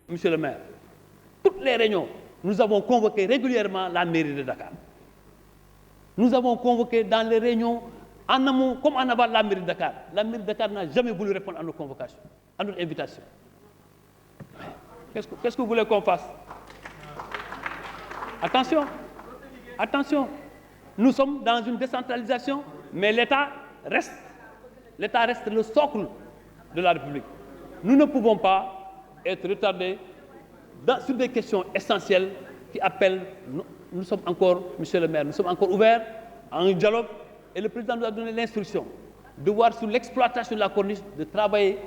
Monsieur le maire, toutes les réunions, nous avons convoqué régulièrement la mairie de Dakar. Nous avons convoqué dans les réunions en amont comme en aval la mairie de Dakar. La mairie de Dakar n'a jamais voulu répondre à nos convocations, à notre invitation. Qu'est-ce que vous voulez qu'on fasse? Attention, attention. Nous sommes dans une décentralisation, mais l'État reste le socle de la République. Nous ne pouvons pas être retardés sur des questions essentielles qui appellent. Nous sommes encore, monsieur le maire, nous sommes encore ouverts à un dialogue et le président nous a donné l'instruction de voir sur l'exploitation de la corniche, de travailler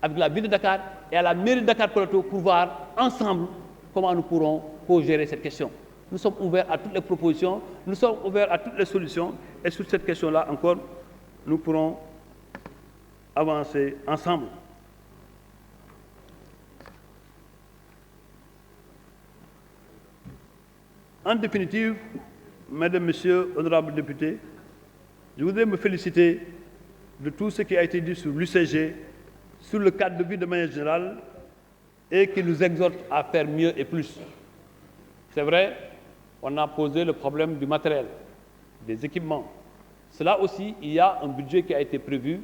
avec la ville de Dakar et à la mairie de Dakar Plateau pour voir ensemble comment nous pourrons co-gérer cette question. Nous sommes ouverts à toutes les propositions, nous sommes ouverts à toutes les solutions et sur cette question-là encore, nous pourrons avancer ensemble. En définitive, mesdames, messieurs, honorables députés, je voudrais me féliciter de tout ce qui a été dit sur l'UCG, sur le cadre de vie de manière générale, et qui nous exhorte à faire mieux et plus. C'est vrai, on a posé le problème du matériel, des équipements. Cela aussi, il y a un budget qui a été prévu,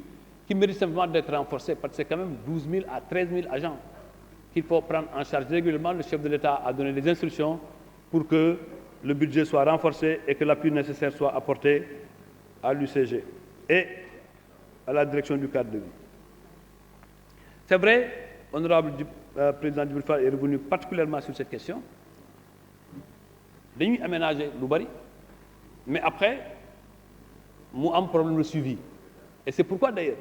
qui mérite simplement d'être renforcé, parce que c'est quand même 12 000 à 13 000 agents qu'il faut prendre en charge régulièrement. Le chef de l'État a donné des instructions pour que le budget soit renforcé et que l'appui nécessaire soit apporté à l'UCG et à la direction du cadre de vie. C'est vrai, honorable président Djibril Fall est revenu particulièrement sur cette question. Dañuy aménager lu bari, mais après mu am problème de suivi. Et c'est pourquoi d'ailleurs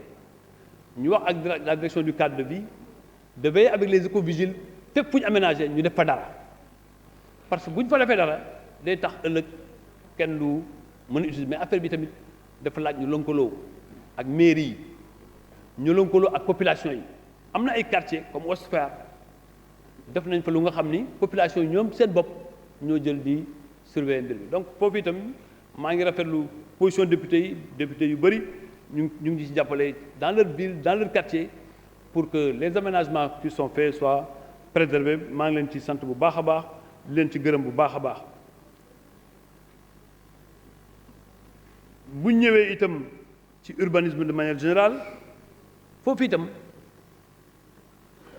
ñu wax ak la direction du cadre de vie de veiller avec les écovigiles fépp fu ñu aménager ñu def fa dara. Parce que bu ñu fa defee dara day tax ëllëg kenn du mën a utiliser mais affaire bi tamit dafa laaj ñu lëkkaloo ak mairie yi ñu lëkkaloo ak population yi. am na ay quartiers comme Ouest Foire def nañ fa lu nga xam ni population yi ñoom seen bopp ñoo jël di surveiller mbir bi donc foofu itam maa ngi rafetlu position député yu bëri ñu ngi ci jàppale dans leur ville dans leur quartier pour que les aménagements qui sont faits soient préservés. maa ngi leen ci sant bu baax a baax di leen ci gërëm bu baax a baax. bu ñëwee itam ci urbanisme de manière générale foofu itam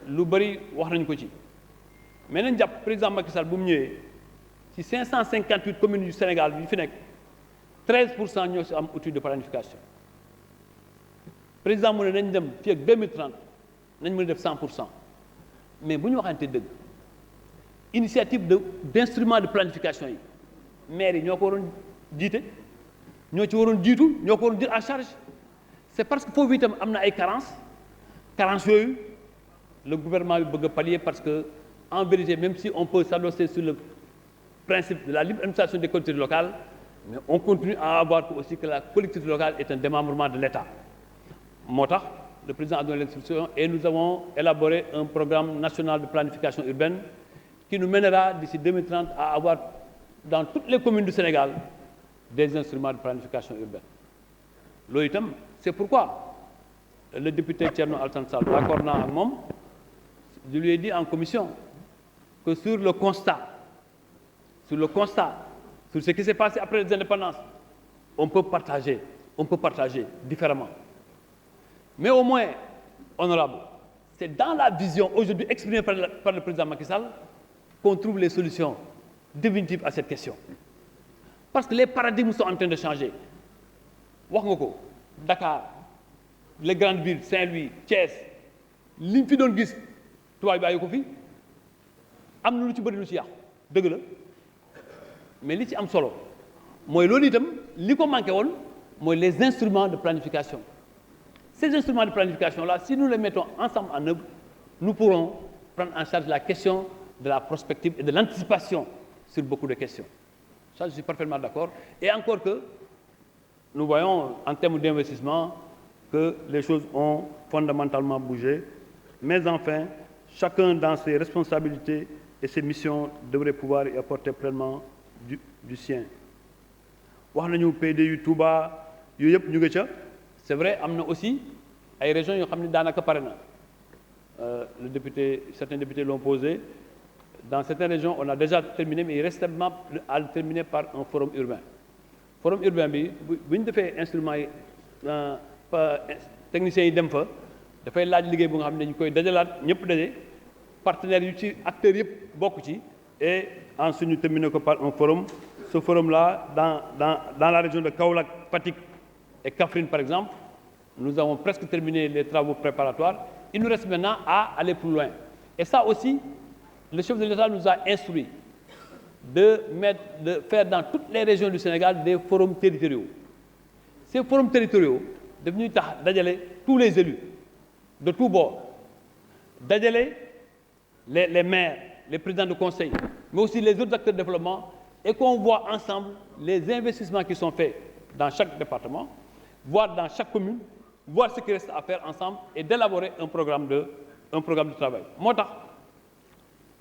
lu bëri wax nañ ko ci mais nañ jàpp président Macky Sall bu mu ñëwee ci 558 communes du Sénégal yu fi nekk 13% ñoo si am outil de planification président mu ne nañ dem fii ak 2030 nañ mën a def 100% mais bu ñu waxante dëgg initiative d'instrument de planification yi maire yi ñoo ko waroon jiite ñoo ci waroon jiitu ñoo ko waroon jël en charge c'est parce que foofu itam am na ay carence yooyu le gouvernement bi bëgg a pallier parce que en vérité même si on peut s'adosser sur le principe de la libre administration des collectivités locales mais on continue à avoir aussi que la collectivité locale est un démembrement de l'État moo tax le président a donné l'instruction et nous avons élaboré un programme national de planification urbaine qui nous mènera d'ici 2030 à avoir dans toutes les communes du Sénégal des instruments de planification urbaine. Loolu itam c'est pourquoi le député Thierno Alassane Sall d'accord naa ak moom je lui ai dit en commission que sur le constat sur ce qui s'est passé après les indépendances on peut partager différemment mais au moins honorable c'est dans la vision aujourd'hui exprimée par le président Macky Sall qu'on trouve les solutions définitives à cette question parce que les paradigmes sont en train de changer wax nga ko Dakar les grandes villes Saint-Louis Thiès li ñu fi doon gis tubaab bi bàyyi ko fi am na lu ci bëri lu ci yàqu dëgg la mais li ci am solo mooy loolu itam li ko manqué woon mooy les instruments de planification. Ces instruments de planification-là, si nous les mettons ensemble en œuvre, nous pourrons prendre en charge la question de la prospective et de l'anticipation sur beaucoup de questions. Ça, je suis parfaitement d'accord. Et encore que nous voyons en termes d'investissement que les choses ont fondamentalement bougé. Mais enfin, chacun dans ses responsabilités et ses missions devrait pouvoir y apporter pleinement du sien. wax nañu PDU Touba yooyu yëpp ñu ngi ca c'est vrai am na aussi ay régions yoo xam ne daanaka pare na certains députés l'ont posé. Dans certaines régions, on a déjà terminé, mais il reste simplement à le terminer par un forum urbain. Forum urbain bi bu ñu defee instruments yi techniciens yi dem fa dafay laaj liggéey bu nga xam ne dañu koy dajalaat ñëpp daje partenaires yu ci acteurs yëpp bokk ci et ensuite ñu terminer ko par un forum. Ce forum-là, dans la région de Kaolack, Fatick et Kaffrine par exemple, nous avons presque terminé les travaux préparatoires. Il nous reste maintenant à aller plus loin. Et ça aussi, le chef de l'État nous a instruit de faire dans toutes les régions du Sénégal des forums territoriaux. Ces forums territoriaux devenus dajale tous les élus de tous bords, dajale les maires, les présidents de conseil, mais aussi les autres acteurs de développement, et qu'on voit ensemble les investissements qui sont faits dans chaque département, voir dans chaque commune, voir ce qui reste à faire ensemble et d'élaborer un programme de travail. moo tax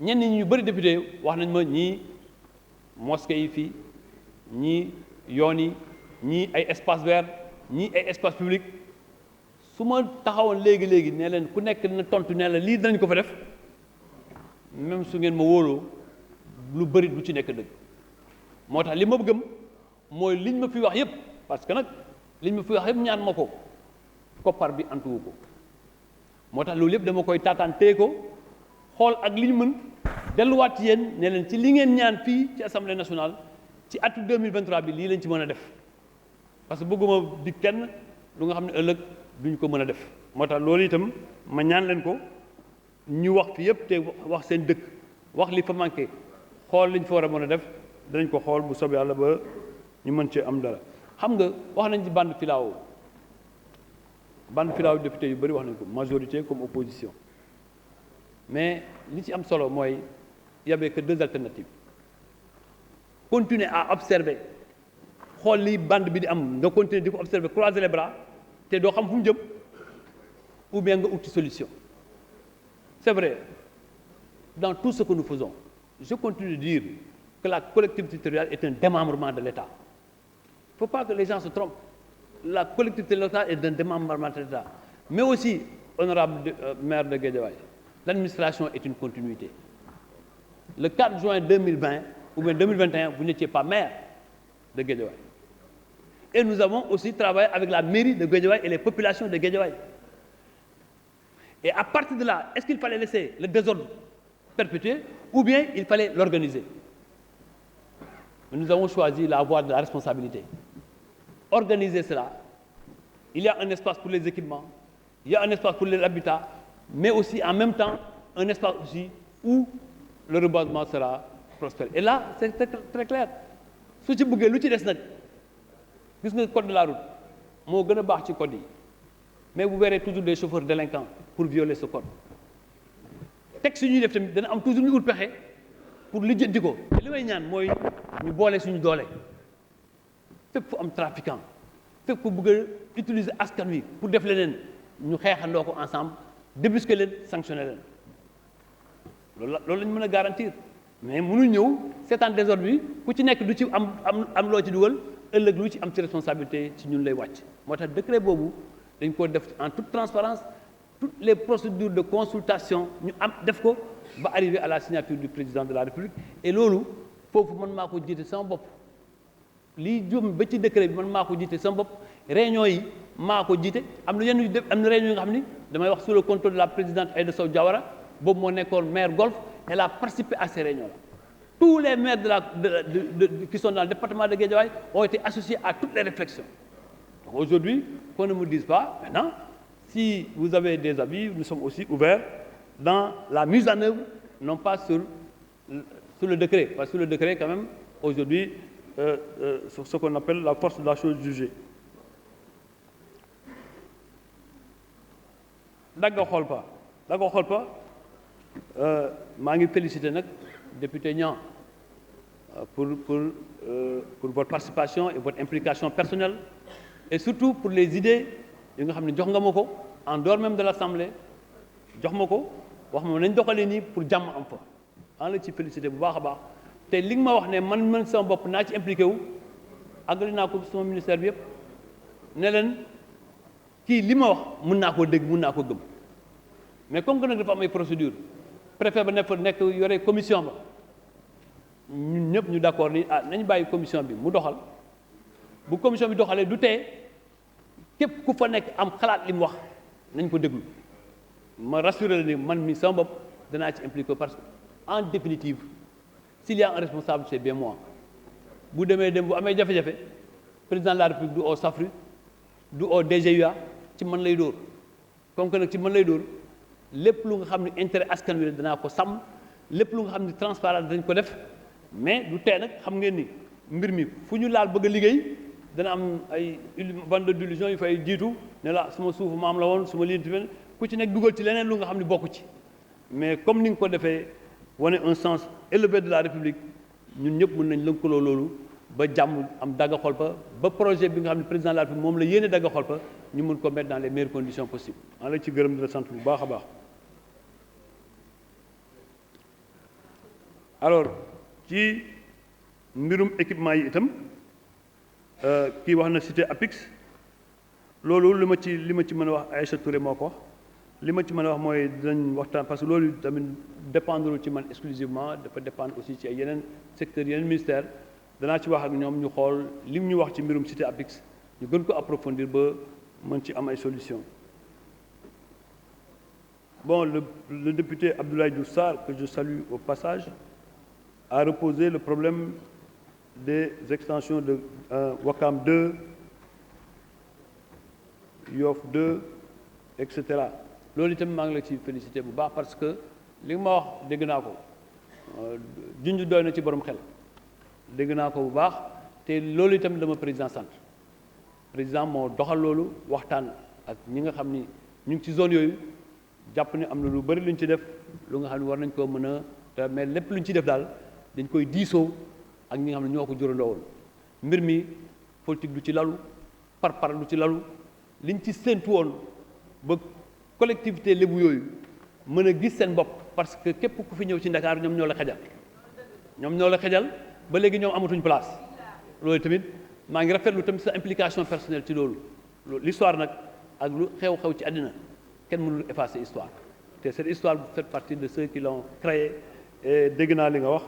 ñenn ñi ñu bëri député wax nañ ma ñii mosquée yi fii ñii yoon yi ñii ay espace vert ñii ay espace public su ma taxawoon léegi ne leen ku nekk na tontu ne la lii dinañ ko fa def même su ngeen ma wóoloo lu bëri du ci nekk dëgg moo tax li ma gëm mooy liñ ma fi wax yëpp parce que nag liñ ma fi wax yëpp ñaan ma ko koppar bi antuwu ko moo tax loolu yëpp dama koy taataan téye ko xool ak li ñu mën delluwaat ci yéen ne leen ci li ngeen ñaan fii ci assemblée nationale ci atu 2023 bi lii lañ ci mën a def parce que bëgguma di kenn lu nga xam ne ëllëg duñ ko mën a def moo tax loolu itam ma ñaan leen ko ñu wax fi yëpp te wax seen dëkk wax li fa manqué xool liñ fa war a mën a def danañ ko xool bu soobee yàlla ba ñu mën cee am dara xam nga wax nañ ci bande filao député yu bëri wax nañ ko majorité comme opposition mais li ci am solo mooy il y avait que deux alternatives continuer à observer xool li bande bi di am nga continuer di ko observer croiser les bras te doo xam fu mu jëm ou bien nga uti solution c'est vrai dans tout ce que nous faisons je continue de dire que la collectivité territoriale est un démembrement de l'État. Il ne faut pas que les gens se trompent. La collectivité locale est un démembrement de l'État. Mais aussi, honorable maire de Guédiawaye, l'administration est une continuité. Le 4 juin 2020 ou bien 2021, vous n'étiez pas maire de Guédiawaye. Et nous avons aussi travaillé avec la mairie de Guédiawaye et les populations de Guédiawaye. Et à partir de là, est-ce qu'il fallait laisser le désordre perpétuer ou bien il fallait l'organiser? Nous avons choisi la voie de la responsabilité. Organiser cela. Il y a un espace pour les équipements, il y a un espace pour l'habitat, mais aussi en même temps un espace aussi où le reboisement sera prospère. Et là, c'est très clair. su ci bëggee lu ci des nag gis nga code de la route moo gën a baax ci code yi mais vous verrez toujours des chauffeurs délinquants pour violer ce code. texte yi ñuy def tamit dana am toujours ñu ut pexe pour lijjanti ko te li may ñaan mooy ñu boole suñu doole fépp fu am trafiquant fépp fu bëgg a utiliser askan wi pour def leneen ñu xeexandoo ko ensemble débusquer leen sanctionner leen loolu la ñu mën a garantir mais mënu ñëw seetaan désordre bi ku ci nekk du ci am loo ci dugal ëllëg lu ci am ci responsabilité ci ñun lay wàcc moo tax décret boobu dañ ko def en toute transparence toutes les procédures de consultation ñu am def ko ba arriver à la signature du président de la République et loolu foofu man maa ko jiite sama bopp lii jëm ba ci décret bi man maa ko jiite sama bopp réunion yi maa ko jiite am na yenn am na réunion yi nga xam ni damay wax sous le contrôle de la présidente Aïda Sow Diawara boobu moo nekkoon maire Golf elle a participé à ces réunions là tous les maires qui sont dans le département de Guédiawaye ont été associés à toutes les réflexions donc aujourd'hui qu'on ne me dise pas maintenant si vous avez des avis nous sommes aussi ouverts dans la mise en œuvre non pas sur le décret parce que sur le décret quand même aujourd'hui sur ce qu'on appelle la force de la chose jugée dagga xool pa maa ngi féliciter nag député Niang pour votre participation et votre implication personnelle et surtout pour les idées yi nga xam ne jox nga ma ko en dehors même de l'Assemblée jox ma ko wax ma nañ doxalee nii pour jàmm am fa maa la ci féliciter bu baax a baax te li nga ma wax ne man sama bopp naa ci impliqué wu àggali naa ko sama ministère bi yëpp ne leen kii li ma wax mun naa koo dégg mun naa ko gëm mais comme que nag dafa am ay procédure préfet ba nekk yore commission ba ñun ñëpp ñu d'accord ni nañ bàyyi commission bi mu doxal bu commission bi doxalee du tee képp ku fa nekk am xalaat li mu wax nañ ko déglu ma rassurer la ni man mi sama bopp danaa ci impliqué parce que en définitive s'il y a un responsable c'est bien moi bu demee dem bu amee jafe-jafe président de la république du au SAFRU du au DGUA ci man lay dóor comme que nag ci man lay dóor lépp lu nga xam ne intérêt askan wi danaa ko sàmm lépp lu nga xam ne transparence dañ ko def mais du tee nag xam ngeen ni mbir mi fu ñu laal bëgg a liggéey dana am ay bande d'illusion yu fay jiitu ne la suma suufu maam la woon suma lii ku ci nekk dugal ci leneen lu nga xam ne bokku ci mais comme ni nga ko defee wane un sens élevé de la république ñun ñëpp mën nañ lëkkaloo loolu ba jàmm am dagga xol ba projet bi nga xam ne président de la république moom la yéene dagga xol ñu mën ko mettre dans les meilleures conditions possibles. maa la ci gërëm di la sant bu baax a baax. alors ci mbirum équipement yi itam kii wax na cité APIX loolu li ma ci mën a wax Aïcha Touré moo ko wax li ma ci mën a wax mooy dinañ waxtaan parce que loolu tamit dépendre ci man exclusivement dafa dépendre aussi ci ay yeneen secteurs yeneen ministères danaa ci wax ak ñoom ñu xool lim ñu wax ci mbirum cité APIX ñu gën ko approfondir ba mën ci am ay solutions. Bon, le député Abdoulaye Diouf Sarr, que je salue au passage, a reposé le problème des extensions de Ouakam 2, Yoff 2, etc. loolu itam maa ngi la ci félicité bu baax parce que li ma wax dégg naa ko junj doy na ci borom xel dégg naa ko bu baax te loolu itam dama président sant président moo doxal loolu waxtaan ak ñi nga xam ni ñu ngi ci zone yooyu jàpp ne am na lu bëri lu ñu ci def lu nga xam ne war nañ koo mën a mais lépp lu ñu ci def daal dañ koy diisoo ak ñi nga xam ne ñoo ko jurandoo woon mbir mi politique du ci lalu par du ci lalu liñ ci séentu woon ba collectivité lébu yooyu mën a gis seen bopp parce que képp ku fi ñëw ci Ndakaar ñoom ñoo la xejal ba léegi ñoom amatuñ place loolu tamit maa ngi rafetlu tamit sa implication personnelle ci loolu l'histoire nag ak lu xew-xew ci àddina kenn mënul effacer histoire te cette histoire vous faites partie de ceux qui l'ont créée et dégg naa li nga wax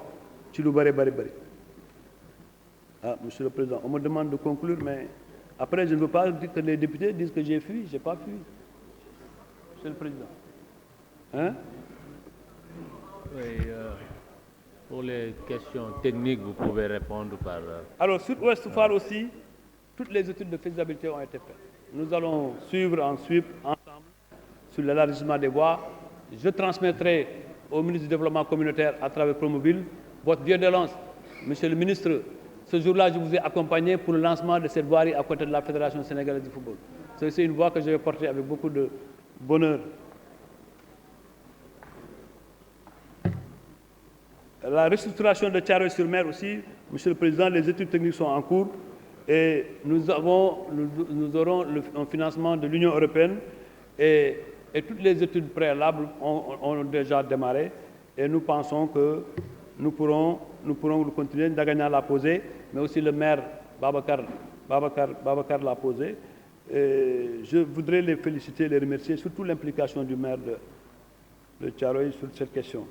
ci lu bëri monsieur le président on me demande de conclure mais après je ne veux pas dire que les députés disent que j'ai fui j'ai pas fui monsieur le président Oui, pour les questions techniques, vous pouvez répondre par... Alors, sur Ouest Foire aussi, toutes les études de faisabilité ont été faites. Nous allons suivre ensemble sur l'élargissement des voies. Je transmettrai au ministre du Développement communautaire à travers Promoville votre violence. Monsieur le ministre, ce jour-là, je vous ai accompagné pour le lancement de cette voirie à côté de la Fédération sénégalaise du football. C'est une voie que je vais porter avec beaucoup de bonheur. La restructuration de Thiaroye-sur-Mer aussi, Monsieur le Président, les études techniques sont en cours et nous aurons un financement de l'Union européenne et toutes les études préalables ont déjà démarré et nous pensons que nous pourrons continuer. Ndagana l'a posé, mais aussi le maire Babacar l'a posé. Et je voudrais les féliciter, les remercier, surtout l'implication du maire de Thiaroye sur cette question.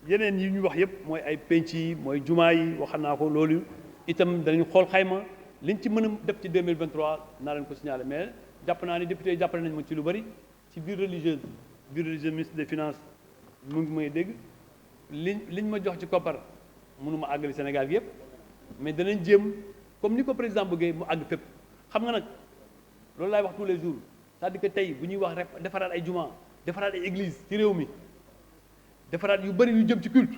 yeneen yi ñu wax yëpp mooy ay penc yi mooy jumaa yi wax naa ko loolu itam danañu xool xayma liñ ci mën a def ci 2023 naa leen ko signalé mais jàpp naa ni député yi jàppale nañ ma ci lu bëri ci biir religieuse ministre des finances mu ngi may dégg liñ ma jox ci koppar mënu ma àggali Sénégal gi yëpp mais danañ jéem comme ni ko président bëggee mu àgg fépp xam nga nag loolu laay wax tous les jours c'est-à-dire que tey bu ñuy wax rek defaraat ay jumaa defaraat ay église ci réew mi defaraat yu bëri yu jëm ci culte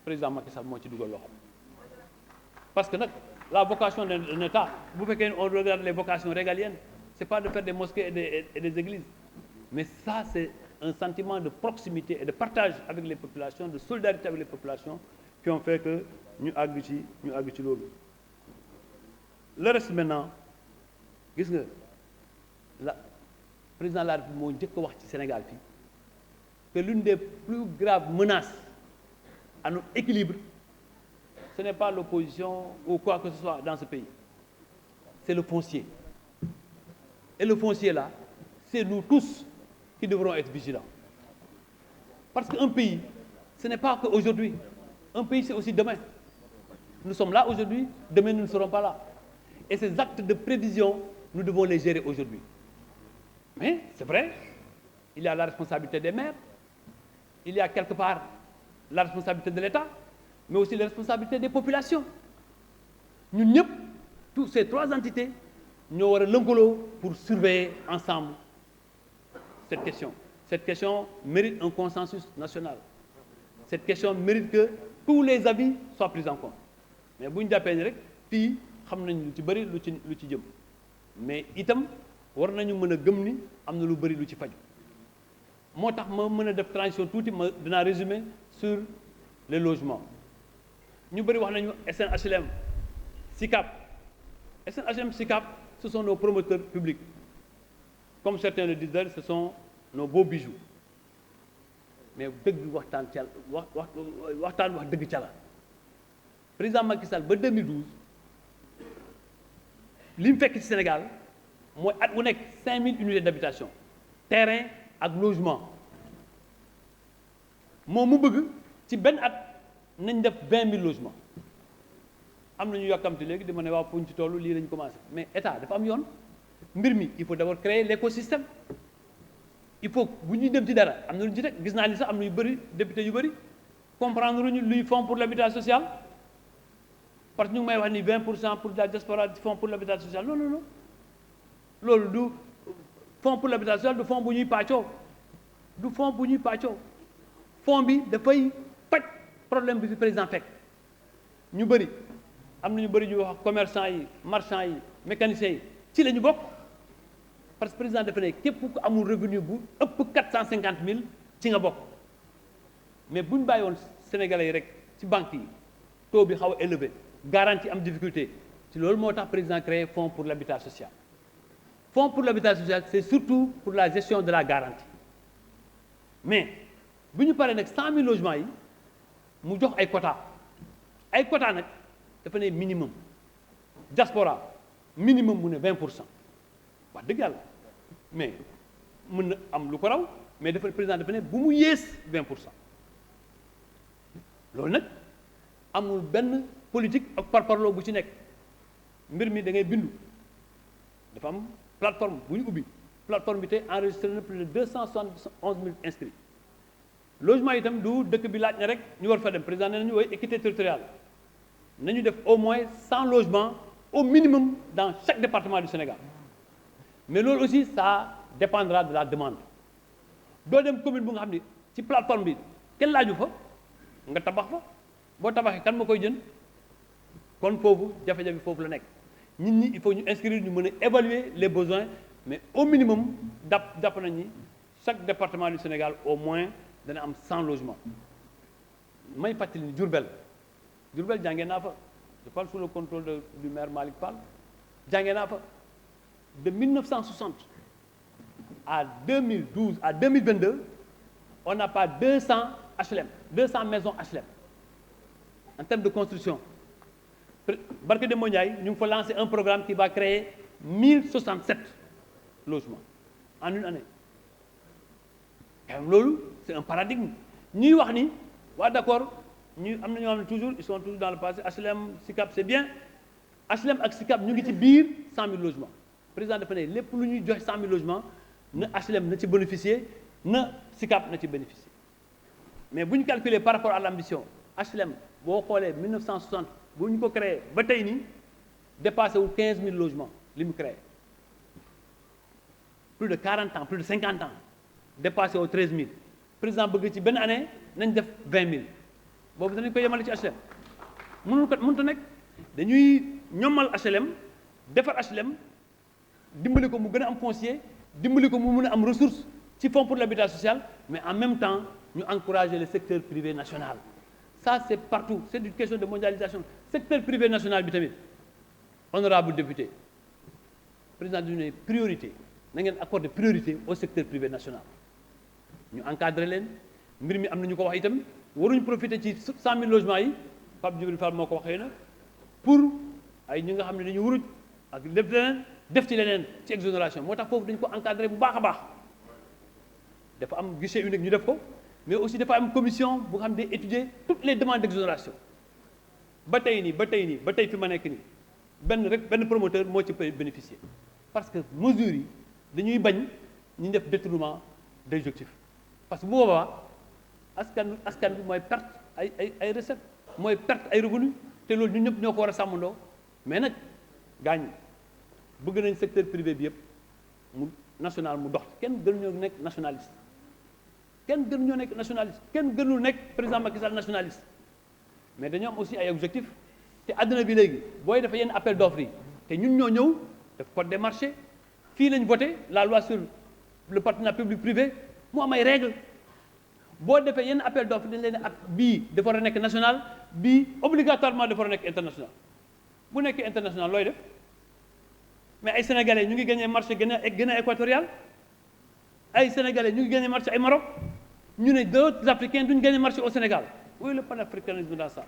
président Macky Sall moo ci dugal loxo parce que nag la vocation d'un État bu fekkee on regarde les vocations régaliennes c'est pas de faire des mosquées et des églises mais ça c'est un sentiment de proximité et de partage avec les populations de solidarité avec les populations qui ont fait que ñu àgg ci loolu le reste maintenant gis nga la président de la République moo njëkk a wax ci Sénégal fii que l'une des plus graves menaces à notre équilibre, ce n'est pas l'opposition ou quoi que ce soit dans ce pays. C'est le foncier. Et le foncier là, c'est nous tous qui devrons être vigilants. Parce qu'un pays, ce n'est pas qu'aujourd'hui. Un pays, c'est aussi demain. Nous sommes là aujourd'hui, demain nous ne serons pas là. Et ces actes de prévision, nous devons les gérer aujourd'hui. Mais c'est vrai, il y a la responsabilité des maires, il y a quelque part la responsabilité de l'État, mais aussi la responsabilité des populations. Ñun ñëpp, toutes ces trois entités, ñoo war a lëkkaloo pour surveiller ensemble cette question. Cette question mérite un consensus national. Cette question mérite que tous les avis soient pris en compte. Mais bu ñu jàppee ni rek fii xam nañ lu ci bëri lu ci jëm mais itam war nañu mën a gëm ni am na lu bëri lu ci faju moo tax ma mën a def transition tuuti ma dinaa résumer sur les logements ñu bëri wax nañu SNHLM SICAP SNHLM SICAP ce sont nos promoteurs publics comme certains le disent ce sont nos beaux bijoux mais dëgg waxtaan ca waxtaan wax dëgg ca la président Macky Sall ba 2012 li mu fekk ci Sénégal mooy at wu nekk 5000 unités d'habitation terrain ak logement moom mu bëgg ci benn at nañ def 20 000 logements am na ñu yàkkamti léegi di ma ne waaw fu ñu ci toll lii lañ commencé mais état dafa am yoon mbir mi il faut d'abord créer l'écosystème il faut bu ñuy dem ci dara am na lu ñu ci teg gis naa ni sax am na yu bëri député yu bëri comprendre ñu luy fonds pour l'habitat social parce que ñu ngi may wax ni 20% pour la diaspora fonds pour l'habitat social non non non loolu du fonds pour l'habitat social du fonds bu ñuy pàccoo du fonds bu ñuy pàccoo fonds bi dafay faj problème bi fi président fekk ñu bëri am na ñu bëri ñu wax commerçant yi marchand yi mécaniciens yi ci la ñu bokk parce que président dafa ne képp ku amul revenu bu ëpp 450 000 ci nga bokk mais bu ñu bàyyi woon Sénégalais yi rek ci banque yi taux bi xaw a élevé garantie am difficulté ci loolu moo tax président créé fonds pour l'habitat social fonds pour l'habitat social c'est surtout pour la gestion de la garantie mais bu ñu paree nag 100 000 logements yi mu jox ay quotas nag dafa ne minimum diaspora minimum mu ne 20% wax dëgg yàlla mais mën na am lu ko raw mais dafa président dafa ne bu mu yées 20% loolu nag amul benn politique ak parparloo bu ci nekk mbir mi da ngay bindu dafa am plateforme bu ñu ubbi plateforme bi tey enregistré na plus de 271 000 inscrits logement itam du dëkk bi laaj na rek ñu war fa dem président nee nañu woy équité territoriale nañu def au moins 100 logements au minimum dans chaque département du Sénégal mais loolu aussi ça dépendra de la demande doo dem commune bu nga xam ni ci plateforme bi kenn laaju fa nga tabax fa boo tabaxee kan ma koy jënd kon foofu jafe-jafe foofu la nekk nit ñi il faut ñu inscrire ñu mën a évaluer les besoins mais au minimum jàpp nañ ni chaque département du Sénégal au moins dana am 100 logements may fàttali ni Diourbel jàngee naa fa je parle sous le contrôle du maire Malick Fall jàngee naa fa de 1960 à 2012 à 2022 on n'a pas 200 HLM 200 maisons HLM en termes de construction Barke Demba Ndiaye ñu ngi fa lancer un programme qui va créer 1067 logements en une année loolu c'est un paradigme ñuy wax ni waa d'accord ñu am na ñoo xam ne toujours ils sont toujours dans le passé HLM SICAP c'est bien HLM ak SICAP ñu ngi ci biir 100 000 logements président dafa ne lépp lu ñuy joxe 100 000 logements na HLM na ci bénéficier na SICAP na ci bénéficier mais bu ñu calculer par rapport à l'ambition HLM boo xoolee 1960 bu ñu ko créé ba tey nii dépassé wu 15 000 logements li mu créé plus de 40 ans plus de 50 ans dépassé wu 13 000 président bëgg ci benn année nañ def 20 000 boobu danañ ko yemale ci HLM mënut a nekk dañuy ñomal HLM defar HLM dimbali ko mu gën a am foncier dimbali ko mu mën a am ressource ci fonds pour l'habitat social mais en même temps ñu encourager le secteur privé national ça c'est partout c'est une question de mondialisation secteur privé national bi tamit honorable député président du ne priorité na ngeen accorder priorité au secteur privé national ñu encadrer leen mbir mi am na ñu ko wax itam waruñ profiter ci 100 000 logements yi Pape Djibril Fall moo ko waxee na pour ay ñi nga xam ne dañu wuruj ak def leneen def ci leneen ci exonération moo tax foofu dañ ko encadré bu baax a baax dafa am guichet unique ñu def ko mais aussi dafa am commission bu nga xam ne étudier toutes les demandes d'exonération ba tey fi ma nekk nii benn promoteur moo ci bénéficier parce que mesures yi dañuy bañ ñu def détournement des objectifs parce que bu boobaa askan bi mooy perte ay recettes mooy perte ay revenus te loolu ñun ñëpp ñoo ko war a sàmmandoo mais nag gaañ bëgg nañ secteur privé bi yëpp mu national mu dox kenn gënuñoo nekk nationaliste kenn gënul nekk président Macky Sall nationaliste mais dañoo am aussi ay objectifs te àdduna bi léegi booy defee yenn appel d'offres yi te ñun ñoo ñëw def code des marchés fii lañ voté la loi sur le partenariat public privé mu am ay règles boo defee yenn appel d'offres dañ leen ak bii dafa war a nekk national bii obligatoirement dafa war a nekk international bu nekkee international looy def mais ay sénégalais ñu ngi gagné marché Guinée équatoriale ay sénégalais ñu ngi gagné marché ay Maroc ñu ne d'autres africains duñ gagné marché au Sénégal où est le panafricanisme dans ça